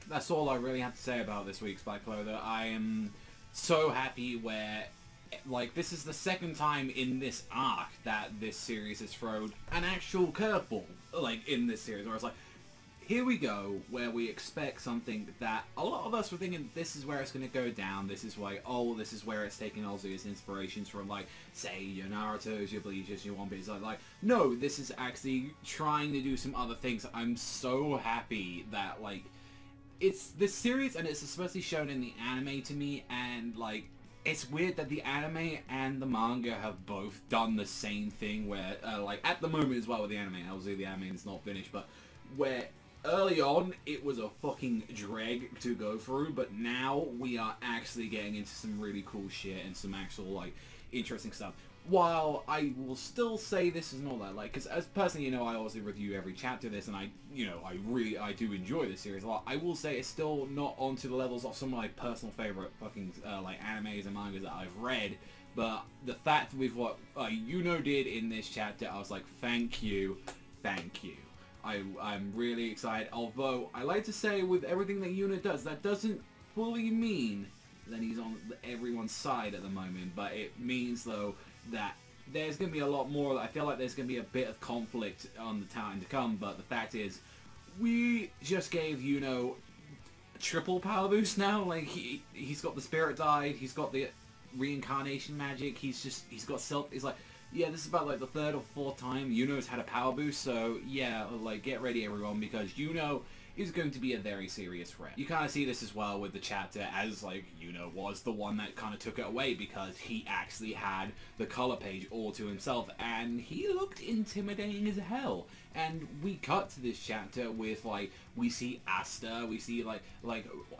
that's all I really have to say about this week's Black Clover. I am so happy where, like, this is the second time in this arc that this series has thrown an actual curveball, like, in this series, where it's like, here we go, where we expect something that a lot of us were thinking, this is where it's going to go down, this is why, oh, this is where it's taking also its inspirations from, like, say, your Naruto's, your Bleach's, your One Piece, like, no, this is actually trying to do some other things. I'm so happy that, like, it's this series, and it's especially shown in the anime to me, and, like, it's weird that the anime and the manga have both done the same thing, where, like, at the moment as well with the anime, obviously the anime is not finished, but where early on, it was a fucking drag to go through, but now we are actually getting into some really cool shit and some actual, like, interesting stuff. While I will still say this is not that, like, because as personally, you know, I obviously review every chapter of this, and I do enjoy this series a lot. I will say it's still not onto the levels of some of my personal favorite fucking, like, animes and mangas that I've read, but the fact with what Yuno did in this chapter, I was like, thank you, thank you. I'm really excited, although I like to say with everything that Yuno does, that doesn't fully mean that he's on everyone's side at the moment, but it means, though, that there's going to be a lot more. I feel like there's going to be a bit of conflict on the time to come, but the fact is, we just gave Yuno a triple power boost now. Like, he's got the spirit died, he's got the reincarnation magic, he's got self, he's like, yeah, this is about, like, the third or fourth time Yuno's had a power boost, so, yeah, like, get ready, everyone, because Yuno is going to be a very serious threat. You kind of see this as well with the chapter, as, like, Yuno was the one that kind of took it away, because he actually had the color page all to himself, and he looked intimidating as hell. And we cut to this chapter with, like, we see Asta, we see, like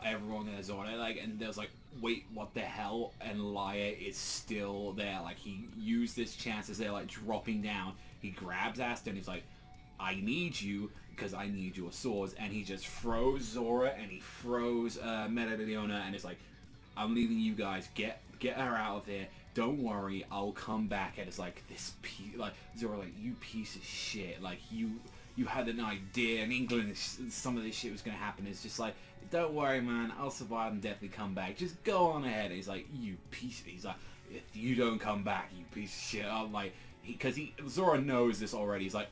everyone in Zora, like, and there's, like, wait, what the hell? And Laia is still there. Like, he used this chance as they're, like, dropping down. He grabs Asta and he's like, I need you, because I need your swords. And he just throws Zora and he throws Meregliona, and it's like, I'm leaving you guys. Get her out of there. Don't worry, I'll come back. And it's like, this piece, like, Zora, like, you piece of shit. Like, you had an idea, and England, some of this shit was going to happen. It's just like, don't worry, man, I'll survive and definitely come back. Just go on ahead. He's like, you piece of... He's like, if you don't come back, you piece of shit. I'm like... Because Zora knows this already. He's like,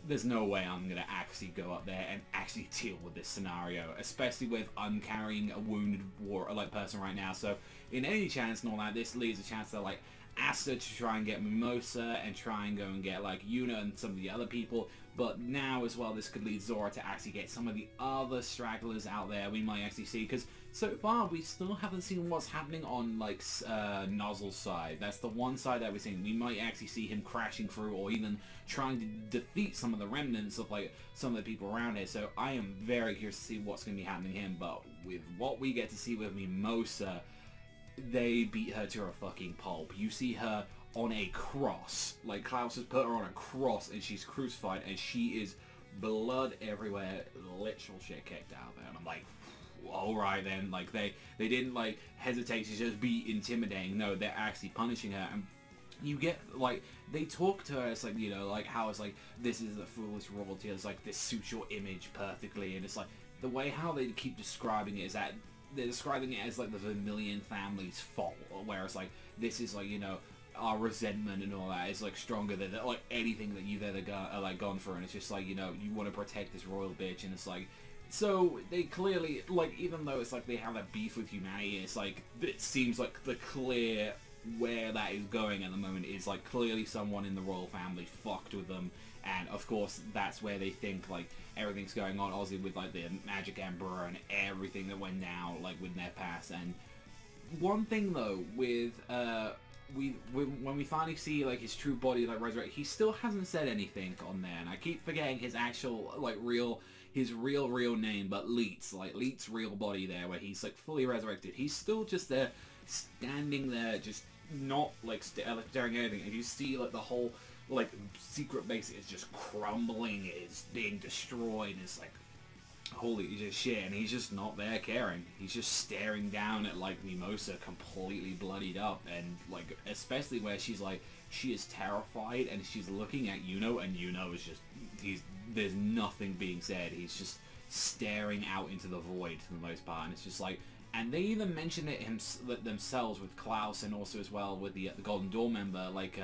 there's no way I'm going to actually go up there and actually deal with this scenario. Especially with I'm carrying a wounded person right now. So, in any chance and all that, this leaves a chance to, like, Asta to try and get Mimosa and try and go and get, like, Yuna and some of the other people. But now as well, this could lead Zora to actually get some of the other stragglers out there we might actually see. Because so far, we still haven't seen what's happening on, like, Nozzle's side. That's the one side that we're seeing. We might actually see him crashing through, or even trying to defeat some of the remnants of, like, some of the people around here. So I am very curious to see what's going to be happening to him. But with what we get to see with Mimosa, they beat her to a fucking pulp. You see her on a cross. Like, Klaus has put her on a cross and she's crucified and she is blood everywhere, literal shit kicked out there. And I'm like, alright then. Like, they didn't, like, hesitate to just be intimidating. No, they're actually punishing her. And you get, like, they talk to her, it's like, you know, like, how it's like, this is the foolish royalty, it's like, this suits your image perfectly. And it's like, the way how they keep describing it is that they're describing it as, like, the Vermilion family's fault, whereas, like, this is, like, you know, our resentment and all that is, like, stronger than, like, anything that you've ever gone through, and it's just like, you know, you want to protect this royal bitch, and it's like, so they clearly, like, even though it's like they have a beef with humanity, it's like, it seems like the clear where that is going at the moment is, like, clearly someone in the royal family fucked with them, and of course that's where they think, like, everything's going on, obviously, with, like, the Magic Emperor and everything that went down, like, with their past. And one thing though, with when we finally see, like, his true body, like, resurrect, he still hasn't said anything on there, and I keep forgetting his actual, like, his real name, but Leet's real body there, where he's, like, fully resurrected. He's still just there, standing there, just not, like, staring at anything, and you see, like, the whole, like, secret base is just crumbling, is being destroyed, it's like, holy shit, and he's just not there caring. He's just staring down at, like, Mimosa completely bloodied up, and, like, especially where she's, like, she is terrified, and she's looking at Yuno, and Yuno is just, there's nothing being said. He's just staring out into the void for the most part, and it's just like, and they even mention it themselves with Klaus, and also as well with the Golden Dawn member, like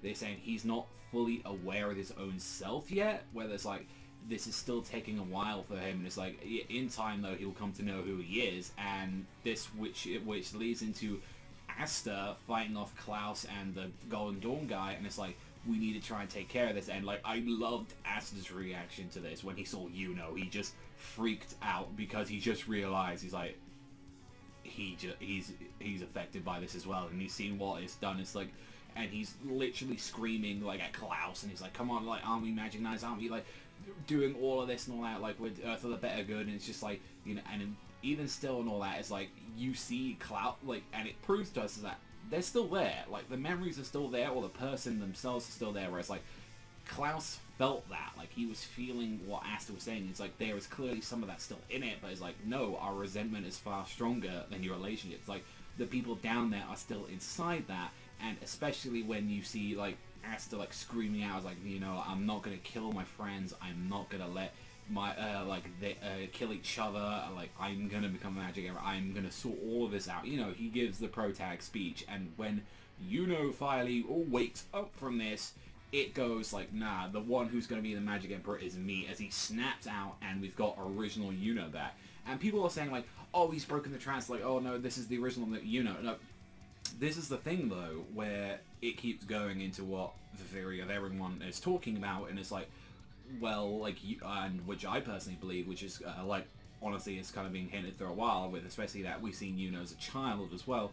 they're saying he's not fully aware of his own self yet, where there's like, this is still taking a while for him, and it's like, in time though he'll come to know who he is, and this which leads into Asta fighting off Klaus and the Golden Dawn guy, and it's like, we need to try and take care of this. And like, I loved Asta's reaction to this when he saw Yuno. He just freaked out because he just realized he's like, he's affected by this as well, and he's seen what it's done. It's like, and he's literally screaming like at Klaus, and he's like, come on, like, aren't we Magic Knights, aren't we like doing all of this and all that, like, with for the better good? And it's just like, you know, and even still and all that, it's like, you see Klaus, like, and it proves to us is that they're still there, like, the memories are still there, or the person themselves are still there, where it's like, Klaus felt that, like, he was feeling what Asta was saying. It's like, there is clearly some of that still in it, but it's like, no, our resentment is far stronger than your relationship. It's like, the people down there are still inside that, and especially when you see, like, Asta, like, screaming out, like, you know, I'm not gonna kill my friends, I'm not gonna let my, they kill each other, like, I'm gonna become a Magic Gamer, I'm gonna sort all of this out. You know, he gives the protag speech, and when Yuno finally wakes up from this, it goes like, nah, the one who's going to be the Magic Emperor is me, as he snaps out, and we've got original Yuno back. And people are saying like, oh, he's broken the trance, like, oh no, this is the original Yuno. No, this is the thing though, where it keeps going into what the theory of everyone is talking about, and it's like, well, like, and which I personally believe, which is like, honestly, it's kind of been hinted for a while, with especially that we've seen Yuno as a child as well.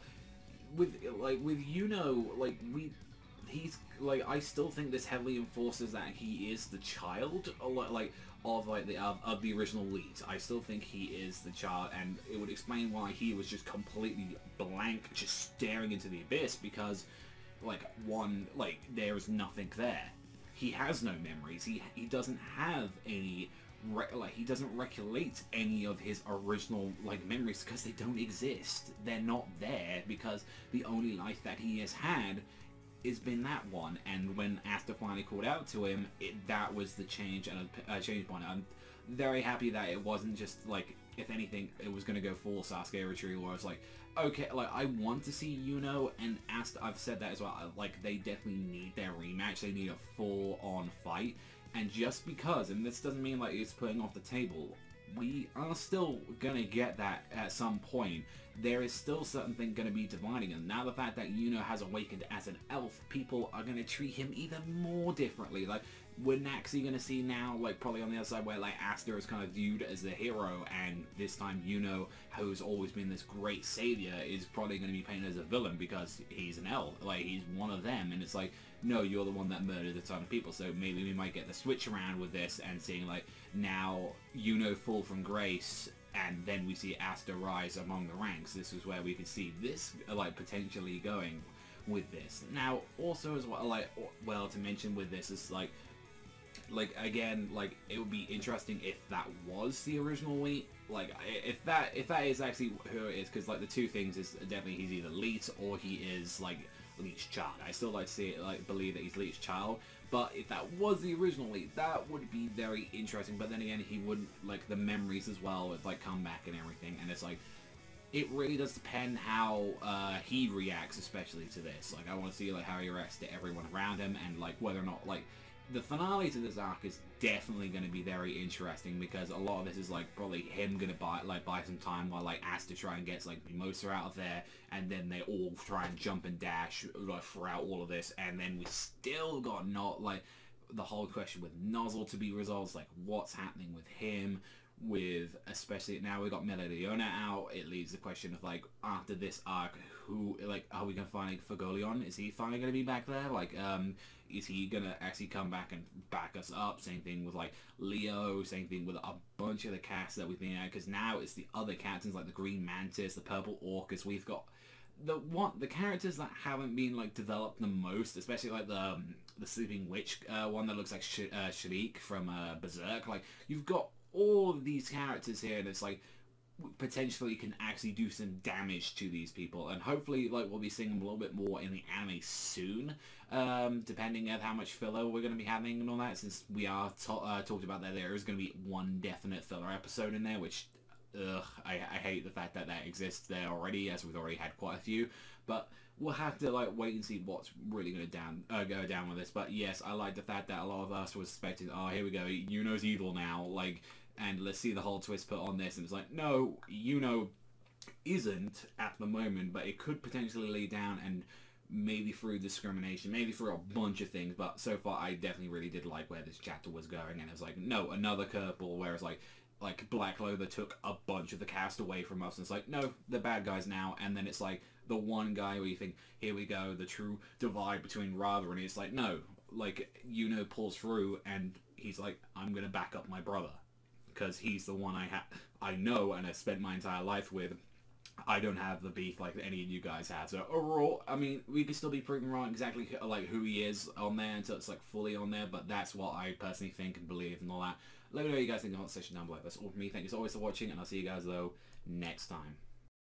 With Yuno, like, he's like, I still think this heavily enforces that he is the child, like, of like of the original lead. I still think he is the child, and it would explain why he was just completely blank, just staring into the abyss, because like, one, like, there's nothing there. He has no memories. He doesn't have any he doesn't recollect any of his original like memories, because they don't exist. They're not there, because the only life that he has had has been that one. And when Asta finally called out to him, that was the change, and a change point. I'm very happy that it wasn't just like, if anything, it was going to go full Sasuke retreat, where I was like, okay, like, I want to see Yuno and Asta. I've said that as well, like, they definitely need their rematch. They need a full-on fight. And just because, and this doesn't mean like it's putting off the table, we are still gonna get that at some point. There is still something gonna be dividing them. Now the fact that Yuno has awakened as an elf, people are gonna treat him even more differently. Like, we're actually gonna see now, like, probably on the other side, where like Asta is kind of viewed as the hero, and this time Yuno, who's always been this great savior, is probably gonna be painted as a villain because he's an elf. Like, he's one of them, and it's like, no, you're the one that murdered a ton of people. So maybe we might get the switch around with this, and seeing like, now Yuno fall from grace, and then we see Asta rise among the ranks. This is where we could see this like potentially going with this. Now also as well, like, well, to mention with this is like again, like, it would be interesting if that was the original Leet. Like, if that is actually who it is, because like the two things is definitely he's either Leet or he is like Leet's child. I still like to see it, like, believe that he's Leet's child, but if that was the original Leet, that would be very interesting. But then again, he wouldn't, like, the memories as well would like come back and everything, and it's like, it really does depend how he reacts, especially to this. Like, I want to see like how he reacts to everyone around him, and like whether or not, like, the finale to this arc is definitely going to be very interesting, because a lot of this is like probably him going to buy some time while like Asta try and gets like Mimosa out of there, and then they all try and jump and dash like throughout all of this, and then we still got not like the whole question with Nozzle to be resolved, like what's happening with him, with especially now we got Melodiona out. It leaves the question of like, after this arc, who, like, are we gonna find Fagolion? Is he finally gonna be back there? Like, is he gonna actually come back and back us up? Same thing with like Leo, same thing with a bunch of the cast that we've been at, because now it's the other captains like the Green Mantis, the Purple Orcus. We've got the characters that haven't been like developed the most, especially like the Sleeping Witch one that looks like Shriek from Berserk. Like, you've got all of these characters here, and it's like, potentially can actually do some damage to these people, and hopefully like we'll be seeing them a little bit more in the anime soon, depending on how much filler we're going to be having and all that, since we are talked about that there is going to be one definite filler episode in there, which I hate the fact that that exists there already, as we've already had quite a few, but we'll have to like wait and see what's really going to go down with this. But yes, I like the fact that a lot of us were suspecting, oh, here we go, Yuno's evil now, like, and let's see the whole twist put on this, and it's like, no, Yuno isn't at the moment, but it could potentially lead down, and maybe through discrimination, maybe through a bunch of things, but so far I definitely really did like where this chapter was going, and it was like, no, another curveball, where it's like Black Clover took a bunch of the cast away from us, and it's like, no, they're bad guys now, and then it's like, the one guy where you think, here we go, the true divide between Radha, and it's like, no, like, Yuno pulls through, and he's like, I'm gonna back up my brother, because he's the one I know and have spent my entire life with. I don't have the beef like any of you guys have. So overall, I mean, we could still be proving wrong exactly like who he is on there until it's like fully on there, but that's what I personally think and believe and all that. Let me know what you guys think in the comment section down below. That's all from me. Thank you so much for watching, and I'll see you guys though next time.